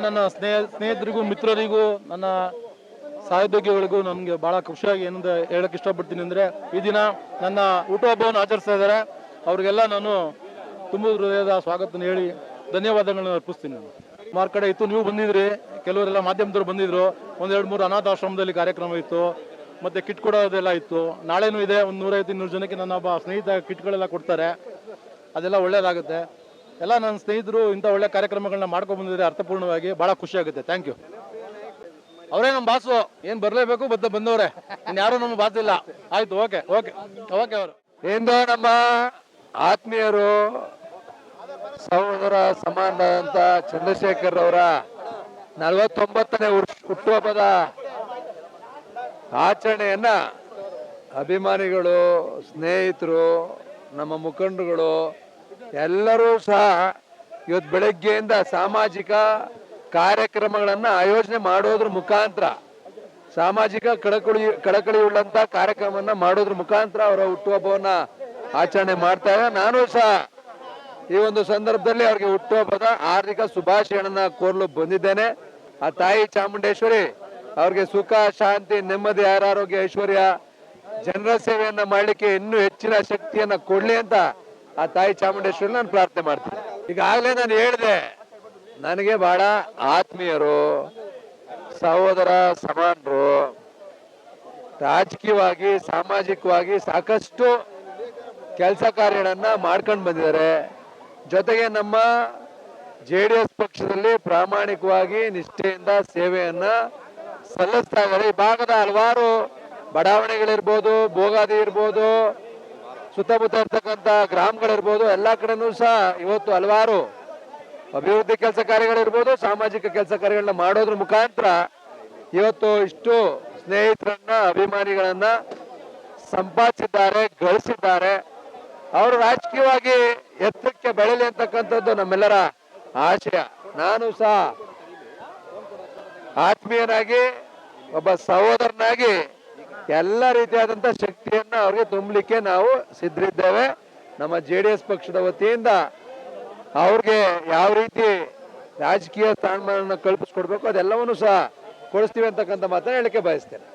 ನನ್ನ ಸ್ನೇಹಿತರಿಗೂ ಮಿತ್ರರಿಗೂ ನನ್ನ ಸಹೋದ್ಯೋಗಿಗಳಿಗೂ ನನಗೆ ಭಾಳ ಖುಷಿಯಾಗಿ ಏನಂತ ಹೇಳಕ್ಕೆ ಇಷ್ಟಪಡ್ತೀನಿ ಅಂದರೆ, ಈ ದಿನ ನನ್ನ ಹುಟ್ಟುಹಬ್ಬವನ್ನು ಆಚರಿಸ್ತಾ ಇದ್ದಾರೆ. ಅವ್ರಿಗೆಲ್ಲ ನಾನು ತುಂಬ ಹೃದಯದ ಸ್ವಾಗತ ಹೇಳಿ ಧನ್ಯವಾದಗಳನ್ನ ಅರ್ಪಿಸ್ತೀನಿ. ನಾನು ಸುಮಾರು ಕಡೆ ಇತ್ತು, ನೀವು ಬಂದಿದ್ರಿ, ಕೆಲವರೆಲ್ಲ ಮಾಧ್ಯಮದವ್ರು ಬಂದಿದ್ರು. 1-2-3 ಅನಾಥಾಶ್ರಮದಲ್ಲಿ ಕಾರ್ಯಕ್ರಮ ಇತ್ತು, ಮತ್ತು ಕಿಟ್ ಕೊಡೋದೆಲ್ಲ ಇತ್ತು. ನಾಳೆನೂ ಇದೆ, ಒಂದು 150-200 ಜನಕ್ಕೆ ನನ್ನ ಒಬ್ಬ ಸ್ನೇಹಿತ ಕಿಟ್ಗಳೆಲ್ಲ ಕೊಡ್ತಾರೆ. ಅದೆಲ್ಲ ಒಳ್ಳೇದಾಗುತ್ತೆ. ಎಲ್ಲ ನನ್ನ ಸ್ನೇಹಿತರು ಇಂಥ ಒಳ್ಳೆ ಕಾರ್ಯಕ್ರಮಗಳನ್ನ ಮಾಡ್ಕೊಂಡು ಬಂದಿದ್ದಾರೆ ಅರ್ಥಪೂರ್ಣವಾಗಿ. ಭಾಳ ಖುಷಿ ಆಗುತ್ತೆ. Thank you. ಅವರೇ ನಮ್ಮ ಬಾಸು, ಏನು ಬರಲೇಬೇಕು ಬಂದವರೇ, ಇನ್ಯಾರೂ ನಮ್ಮ ಬಾಸ್ ಇಲ್ಲ. ಆಯ್ತು, ಓಕೆ ಓಕೆ ಓಕೆ. ಅವರು ಇಂದು ನಮ್ಮ ಆತ್ಮೀಯರು ಸಹೋದರ ಸಮಾನರಾದಂಥ ಚಂದ್ರಶೇಖರ್ ಅವರ 49ನೇ ಹುಟ್ಟುಹಬ್ಬದ ಆಚರಣೆಯನ್ನ ಅಭಿಮಾನಿಗಳು, ಸ್ನೇಹಿತರು, ನಮ್ಮ ಮುಖಂಡರುಗಳು ಎಲ್ಲರೂ ಸಹ ಇವತ್ತು ಬೆಳಗ್ಗೆಯಿಂದ ಸಾಮಾಜಿಕ ಕಾರ್ಯಕ್ರಮಗಳನ್ನು ಆಯೋಜನೆ ಮಾಡೋದ್ರ ಮುಖಾಂತರ, ಸಾಮಾಜಿಕ ಕಳಕಳಿ ಉಳ್ಳಂತ ಕಾರ್ಯಕ್ರಮವನ್ನ ಮಾಡೋದ್ರ ಮುಖಾಂತರ ಅವರ ಹುಟ್ಟುಹಬ್ಬವನ್ನ ಆಚರಣೆ ಮಾಡ್ತಾರೆ. ನಾನು ಸಹ ಈ ಒಂದು ಸಂದರ್ಭದಲ್ಲಿ ಅವ್ರಿಗೆ ಹುಟ್ಟುಹಬ್ಬದ ಹಾರ್ದಿಕ ಶುಭಾಶಯಗಳನ್ನ ಕೋರಲು ಬಂದಿದ್ದೇನೆ. ಆ ತಾಯಿ ಚಾಮುಂಡೇಶ್ವರಿ ಅವ್ರಿಗೆ ಸುಖ, ಶಾಂತಿ, ನೆಮ್ಮದಿ, ಆರೋಗ್ಯ, ಐಶ್ವರ್ಯ, ಜನರ ಸೇವೆಯನ್ನ ಮಾಡ್ಲಿಕ್ಕೆ ಇನ್ನೂ ಹೆಚ್ಚಿನ ಶಕ್ತಿಯನ್ನ ಕೊಡ್ಲಿ ಅಂತ ಆ ತಾಯಿ ಚಾಮುಂಡೇಶ್ವರಿ ನಾನು ಪ್ರಾರ್ಥನೆ ಮಾಡ್ತೀನಿ. ಈಗಾಗಲೇ ನಾನು ಹೇಳಿದೆ, ನನಗೆ ಬಹಳ ಆತ್ಮೀಯರು, ಸಹೋದರ ಸಮಾನರು, ರಾಜಕೀಯವಾಗಿ ಸಾಮಾಜಿಕವಾಗಿ ಸಾಕಷ್ಟು ಕೆಲಸ ಕಾರ್ಯಗಳನ್ನ ಮಾಡ್ಕೊಂಡು ಬಂದಿದ್ದಾರೆ. ಜೊತೆಗೆ ನಮ್ಮ JDS ಪಕ್ಷದಲ್ಲಿ ಪ್ರಾಮಾಣಿಕವಾಗಿ ನಿಷ್ಠೆಯಿಂದ ಸೇವೆಯನ್ನ ಸಲ್ಲಿಸ್ತಾ ಇದ್ದಾರೆ. ಈ ಭಾಗದ ಹಲವಾರು ಬಡಾವಣೆಗಳಿರ್ಬೋದು, ಭೋಗಾದಿ ಇರ್ಬೋದು, ಸುತ್ತಮುತ್ತ ಇರ್ತಕ್ಕಂಥ ಗ್ರಾಮಗಳಿರ್ಬೋದು, ಎಲ್ಲ ಕಡೆನೂ ಸಹ ಇವತ್ತು ಹಲವಾರು ಅಭಿವೃದ್ಧಿ ಕೆಲಸ ಕಾರ್ಯಗಳಿರ್ಬೋದು, ಸಾಮಾಜಿಕ ಕೆಲಸ ಕಾರ್ಯಗಳನ್ನ ಮಾಡೋದ್ರ ಮುಖಾಂತರ ಇವತ್ತು ಇಷ್ಟು ಸ್ನೇಹಿತರನ್ನ, ಅಭಿಮಾನಿಗಳನ್ನ ಸಂಪಾದಿಸಿದ್ದಾರೆ, ಗಳಿಸಿದ್ದಾರೆ. ಅವರು ರಾಜಕೀಯವಾಗಿ ಎತ್ತರಕ್ಕೆ ಬೆಳೆಯಲಿ ಅಂತಕ್ಕಂಥದ್ದು ನಮ್ಮೆಲ್ಲರ ಆಶಯ. ನಾನು ಸಹ ಆತ್ಮೀಯನಾಗಿ, ಒಬ್ಬ ಸಹೋದರನಾಗಿ ಎಲ್ಲ ರೀತಿಯಾದಂಥ ಶಕ್ತಿಯನ್ನ ಅವ್ರಿಗೆ ತುಂಬಲಿಕ್ಕೆ ನಾವು ಸಿದ್ಧರಿದ್ದೇವೆ. ನಮ್ಮ JDS ಪಕ್ಷದ ವತಿಯಿಂದ ಅವ್ರಿಗೆ ಯಾವ ರೀತಿ ರಾಜಕೀಯ ಸ್ಥಾನಮಾನ ಕಲ್ಪಿಸ್ಕೊಡ್ಬೇಕು ಅದೆಲ್ಲವನ್ನೂ ಸಹ ಕೊಡಿಸ್ತೀವಿ ಅಂತಕ್ಕಂಥ ಮಾತನ್ನ ಹೇಳಕ್ಕೆ ಬಯಸ್ತೇನೆ.